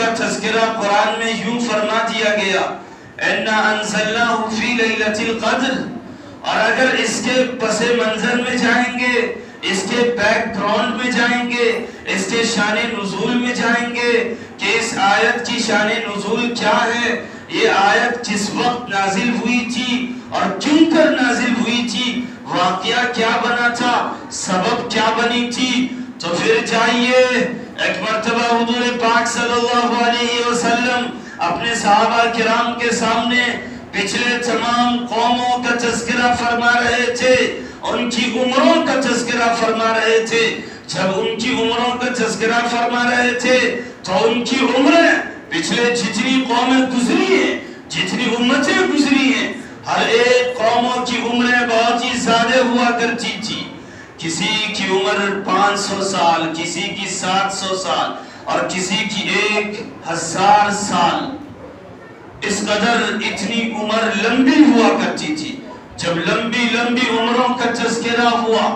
کا تذکرہ قرآن میں یوں فرما دیا گیا اِنَّا أَنزَلْنَاهُ فِي لَيْلَةِ الْقَدْرِ، اور اگر اس کے پس منظر میں جائیں گے، اس کے بیک گراؤنڈ میں جائیں گے، اس کے شان نزول میں جائیں گے کہ اس آیت کی شان نزول کیا ہے، یہ آیت کس وقت نازل ہوئی تھی اور کیوں کر نازل ہوئی تھی، واقعہ کیا بنا تھا، سبب کیا بنی تھی، تو پھر جائیے ایک مرتبہ حضور پاک صلی اللہ علیہ وسلم اپنے صحابہ کرام کے سامنے پچھلے تمام قوموں کا تذکرہ فرما رہے تھے، ان کی عمروں کا تذکرہ فرما رہے تھے۔ جب ان کی عمروں کا تذکرہ فرما رہے تھے تو ان کی عمریں پچھلے جتنی قومیں گزری ہیں، جتنی امتیں گزری ہیں، ہر ایک قوموں کی عمریں بہت ہی زیادہ ہوا کرتی تھی۔ کسی کی عمر 500 سال، کسی کی 700 سال اور کسی کی 1000 سال، اس قدر اتنی عمر لمبی ہوا کرتی تھی۔ جب لمبی لمبی عمروں کا تذکرہ ہوا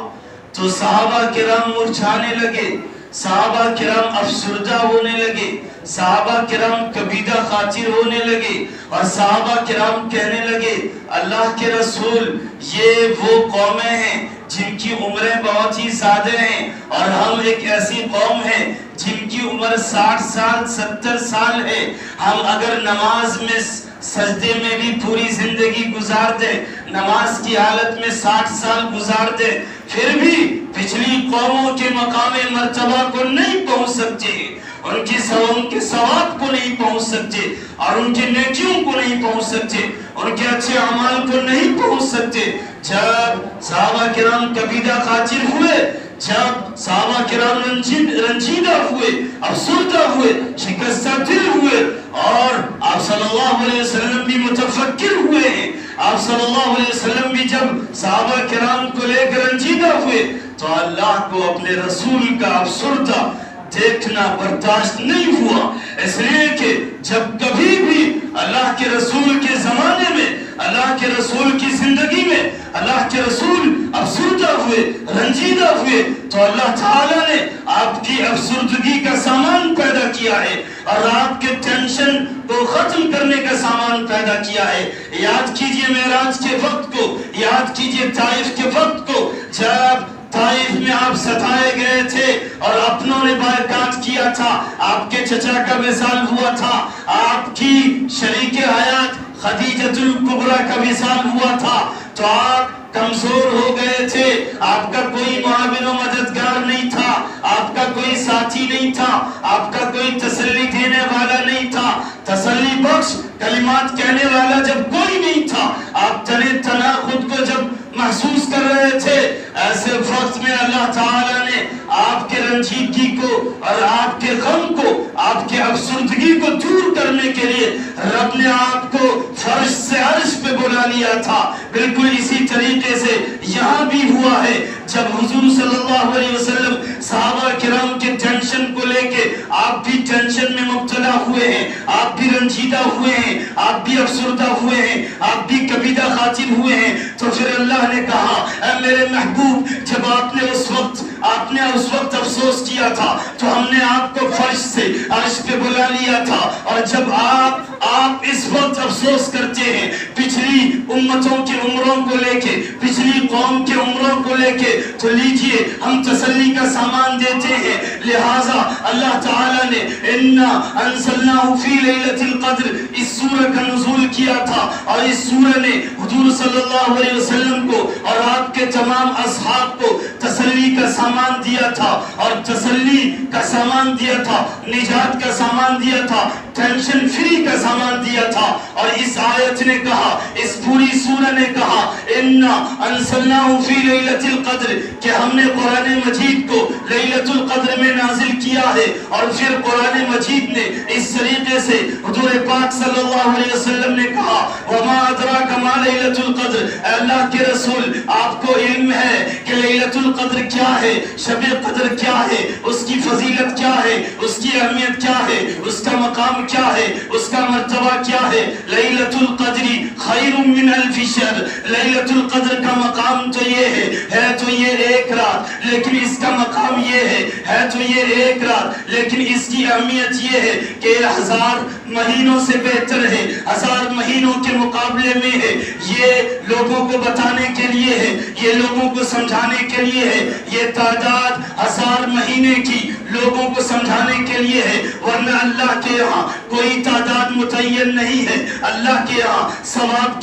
تو صحابہ کرام مرجھانے لگے، صحابہ کرام افسردہ ہونے لگے، صحابہ کرام کبیدہ خاطر ہونے لگے، اور صحابہ کرام کہنے لگے اللہ کے رسول یہ وہ قومیں ہیں جن کی عمریں بہت ہی زیادہ ہیں، اور ہم ایک ایسی قوم ہے جن کی عمر 60 سال 70 سال ہے، ہم اگر نماز میں سجدے میں بھی پوری زندگی گزار دیں، نماز کی حالت میں 60 سال گزار دیں، پھر بھی پچھلی قوموں کے مقام مرتبہ کو نہیں پہنچ سکتے، ان کے ثواب کو نہیں پہنچ سکتے، اور ان کے نیکیوں کو نہیں پہنچ سکتے، ان کے اچھے اعمال کو نہیں پہنچ سکتے۔ جب صحابہ کرام کبیدہ خاطر ہوئے، جب صحابہ کرام رنجیدہ ہوئے، افسردہ ہوئے، شکستہ دل ہوئے، اور آپ صلی اللہ علیہ وسلم بھی متفکر ہوئے ہیں، آپ صلی اللہ علیہ وسلم بھی جب صحابہ کرام کو لے کر رنجیدہ ہوئے تو اللہ کو اپنے رسول کا افسردہ دیکھنا برداشت نہیں ہوا، اس لیے کہ جب کبھی بھی اللہ کے رسول کے زمانے میں، اللہ کے رسول کی زندگی میں اللہ کے رسول افسردہ ہوئے، رنجیدہ ہوئے، تو اللہ تعالیٰ نے آپ کی افسردگی کا سامان پیدا کیا ہے اور آپ کے ٹینشن کو ختم کرنے کا سامان پیدا کیا ہے۔ یاد کیجئے معراج کے وقت کو، یاد کیجئے طائف کے وقت کو، جب طائف میں آپ ستائے گئے تھے اور اپنوں نے بائیکاٹ کیا تھا، آپ کے چچا کا وصال ہوا تھا، آپ کی شریک حیات خدیجۃ الکبریٰ کا وصال ہوا تھا، تو آپ کمزور ہو گئے تھے، آپ کا کوئی معاون و مددگار نہیں تھا، آپ کا کوئی ساتھی نہیں تھا، آپ کا کوئی تسلی دینے والا نہیں تھا، تسلی بخش کلمات کہنے والا جب کوئی نہیں تھا، آپ تنے تنہا خود کو جب محسوس کر رہے تھے، ایسے وقت میں اللہ تعالیٰ نے آپ کے رنجیدگی کو اور آپ کے غم کو، آپ کے افسردگی کو دور کرنے کے لیے رب نے آپ کو فرش سے عرش پہ بلا لیا تھا۔ بالکل اسی طریقے سے یہاں بھی ہوا ہے، جب حضور صلی اللہ علیہ وسلم صحابہ کرام کے ٹینشن کو لے کے آپ بھی ٹینشن میں مبتلا ہوئے ہیں، آپ بھی رنجیدہ ہوئے ہیں، آپ بھی افسردہ ہوئے ہیں، آپ بھی کبیدہ خاطر ہوئے ہیں، تو پھر اللہ نے کہا اے میرے محبوب، جب آپ نے اس وقت افسوس کیا تھا تو ہم نے آپ کو فرش سے عرش پہ بلا لیا تھا، اور جب آپ اس وقت افسوس کرتے ہیں پچھلی امتوں کے عمروں کو لے کے، پچھلی قوم کے عمروں کو لے کے، تو لیجئے ہم تسلی کا سامان دیتے ہیں۔ لہٰذا اللہ تعالیٰ نے اِنَّا أَنزَلْنَاهُ فِي لَيْلَةِ الْقَدْرِ اس سورہ کا نزول کیا تھا، اور اس سورہ نے حضور صلی اللہ علیہ وسلم کو اور آپ کے تمام اصحاب کو تسلی کا سامان دیا تھا، اور تسلی کا سامان دیا تھا، نجات کا سامان دیا تھا، ٹینشن فری کا سامان دیا تھا۔ اور اس آیت نے کہا، اس پوری سورہ نے کہا اِنَّا أَنزَلْنَاهُ فِي لَيْلَةِ الْقَدْرِ کہ ہم نے قرآن مجید کو لیلۃ القدر میں نازل کیا ہے، اور پھر قرآن مجید نے اس طریقے سے حضور پاک صلی اللہ علیہ وسلم نے کہا وَمَا أَدْرَاكَ مَا لَيْلَةُ الْقَدْرِ، اے اللہ کے رسول آپ کو علم ہے کہ لیلۃ القدر کیا ہے، شب قدر کیا ہے، اس کی فضیلت کیا ہے، اس کی کی اہمیت کیا ہے، اس کا مقام کیا ہے، اس کا مرتبہ کیا ہے۔ لیلۃ القدر خیر من الف شہر، لیلۃ القدر کا مقام تو یہ ہے تو یہ ایک رات، لیکن اس کا مقام یہ ہے تو یہ ایک رات، لیکن اس کی اہمیت یہ ہے کہ 1000 مہینوں سے بہتر ہے، 1000 مہینوں کے مقابلے میں ہے۔ یہ لوگوں کو بتانے کے لیے ہے، یہ لوگوں کو سمجھانے کے لیے ہے، یہ تعداد 1000 مہینے کی لوگوں کو سمجھانے کے لیے ہے، ورنہ اللہ کے یہاں کوئی تعداد متعین نہیں ہے۔ اللہ کے یہاں ثواب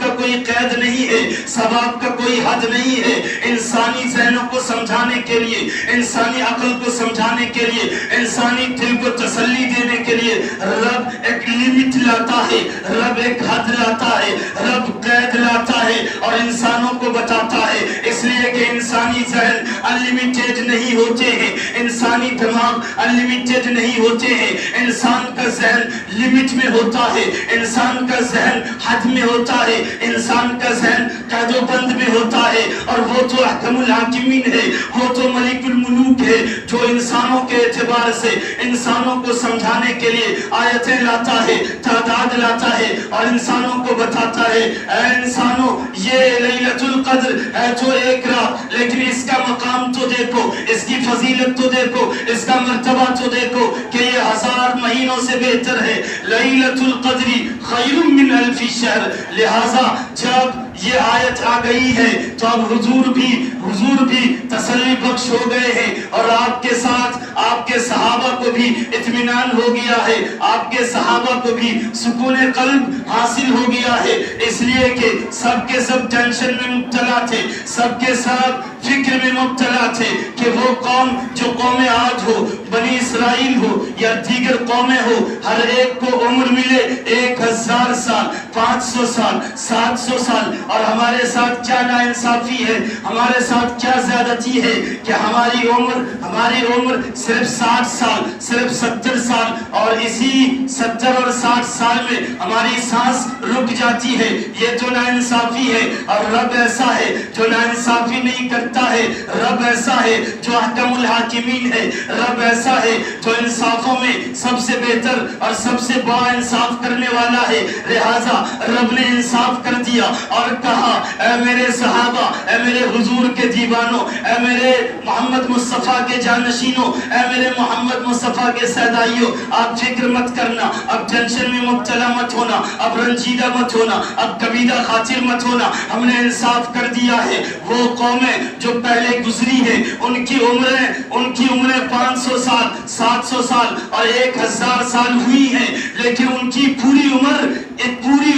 کا کوئی قید نہیں ہے، ثواب کا کوئی حد نہیں ہے۔ انسانی ذہنوں کو سمجھانے کے لیے، انسانی عقل کو سمجھانے کے لیے، انسانی دل کو تسلی دینے کے لیے رب ایک لیمٹ لاتا ہے، رب ایک حد لاتا ہے، رب قید لاتا ہے اور انسانوں کو بتاتا ہے، اس لیے کہ انسانی ذہن انلیمیٹڈ نہیں ہوتے ہیں، انسانی دماغ انلیمیٹڈ نہیں ہوتے ہیں، انسان کا ذہن لمٹ میں ہوتا ہے، انسان کا ذہن حد میں ہوتا ہے، انسان کا ذہن قید و بند میں ہوتا ہے، اور وہ تو احکم الحاکمین ہے، وہ تو ملک الملوک ہے، جو انسانوں کے اعتبار سے انسانوں کو سمجھانے کے لیے آیتیں لاتا ہے، تعداد لاتا ہے اور انسانوں کو بتاتا ہے، اے انسانوں یہ لیلۃ القدر ہے تو ایک رات، لیکن اس کا مقام تو دیکھو، اس کی فضیلت تو دیکھو، اس کا مرتبہ تو دیکھو کہ یہ 1000 مہینوں سے بہتر ہے۔ لیلۃ القدر خیر من الف شہر، لہذا جب یہ آیت آ گئی ہے تو اب حضور بھی تسلی بخش ہو گئے ہیں، اور آپ کے ساتھ آپ کے صحابہ کو بھی اطمینان ہو گیا ہے، آپ کے صحابہ کو بھی سکون قلب حاصل ہو گیا ہے، اس لیے کہ سب کے سب ٹینشن میں مبتلا تھے، سب کے سب فکر میں مبتلا تھے کہ وہ قوم جو قوم عاد ہو، بنی اسرائیل ہو یا دیگر قومیں ہو، ہر ایک کو عمر ملے 1000 سال، 500 سال، 700 سال، اور ہمارے ساتھ کیا ناانصافی ہے، ہمارے ساتھ کیا زیادتی ہے کہ ہماری عمر صرف 60 سال، صرف 70 سال، اور اسی 70 اور 60 سال میں ہماری سانس رک جاتی ہے۔ یہ تو ناانصافی ہے، اور رب ایسا ہے جو ناانصافی نہیں کرتا ہے، رب ایسا ہے جو احکم الحاکمین ہے، رب ایسا ہے جو انصافوں میں سب سے بہتر اور سب سے بڑا انصاف کرنے والا ہے، لہذا رب نے انصاف کر دیا اور کہا اے میرے صحابہ، اے میرے حضور کے دیوانوں، اے میرے محمد مصطفیٰ کے جانشینوں، اے میرے محمد مصطفیٰ کے سیدائیوں، آپ فکر مت کرنا، اب ٹینشن میں مبتلا مت ہونا، اب رنجیدہ مت ہونا، اب کبیدہ خاطر مت ہونا، ہم نے انصاف کر دیا ہے۔ وہ قومیں جو پہلے گزری ہیں ان کی عمریں 500 سال، 700 سال اور 1000 سال ہوئی ہیں، لیکن ان کی پوری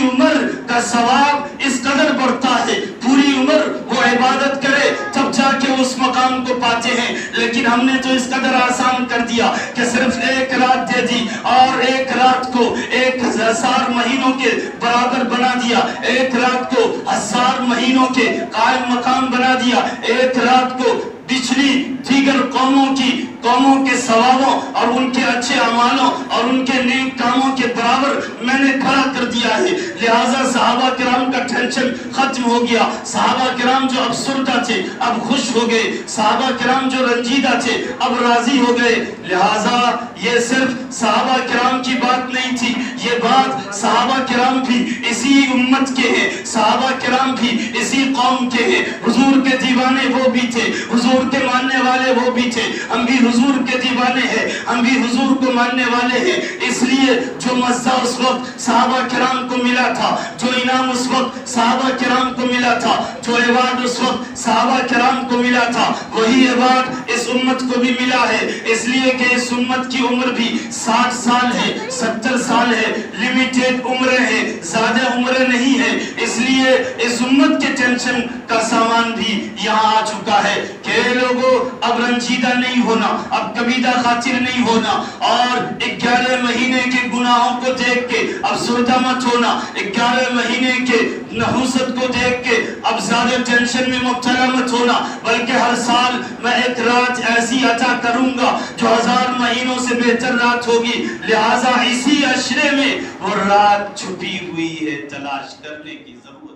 عمر کا ثواب اس قدر بڑھتا ہے، پوری عمر وہ عبادت کرے تب جا کے اس مقام کو پاتے ہیں، لیکن ہم نے تو اس قدر آسان کر دیا کہ صرف ایک رات دے دی، اور ایک رات کو 1000 مہینوں کے برابر بنا دیا، ایک رات کو 1000 مہینوں کے قائم مقام بنا دیا، ایک رات کو پچھلی دیگر قوموں کے ثوابوں اور ان کے اچھے اعمالوں اور ان کے نیک کاموں کے برابر میں نے کھڑا کر دیا ہے، لہٰذا صحابہ کرام کا ٹینشن ختم ہو گیا، صحابہ کرام جو افسردہ تھے اب خوش ہو گئے، صحابہ کرام جو رنجیدہ تھے اب راضی ہو گئے، لہٰذا یہ صرف صحابہ کرام کی بات نہیں تھی، یہ بات صحابہ کرام بھی اسی امت کے ہیں، صحابہ کرام بھی اسی قوم کے ہیں، حضور کے دیوانے وہ بھی تھے، حضور کے ماننے والے وہ بھی تھے، ہم بھی حضور کے دیوانے ہیں، ہم بھی حضور کو ماننے والے ہیں، اس لیے جو مزہ اس وقت صحابہ کرام کو ملا تھا، جو انعام اس وقت صحابہ کرام کو ملا تھا، جو ایوارڈ اس وقت صحابہ کرام کو ملا تھا، وہی ایوارڈ اس امت کو بھی ملا ہے، اس لیے کہ اس امت کی عمر بھی 60 سال ہے، 70 سال ہے، لیمیٹڈ عمریں ہیں، زیادہ عمریں نہیں ہیں، اس لیے اس امت کے ٹینشن کا سامان بھی یہاں آ چکا ہے کہ لوگوں اب رنجیدہ نہیں ہونا، اب کبیدہ خاطر نہیں ہونا، اور 11 مہینے کے گناہوں کو دیکھ کے اب زردہ مت ہونا، 11 مہینے کے نحوست کو دیکھ کے اب زیادہ ٹینشن میں مبتلا مت ہونا، بلکہ ہر سال میں ایک رات ایسی عطا کروں گا جو 1000 مہینوں سے بہتر رات ہوگی، لہٰذا اسی عشرے میں وہ رات چھپی ہوئی ہے، تلاش کرنے کی ضرورت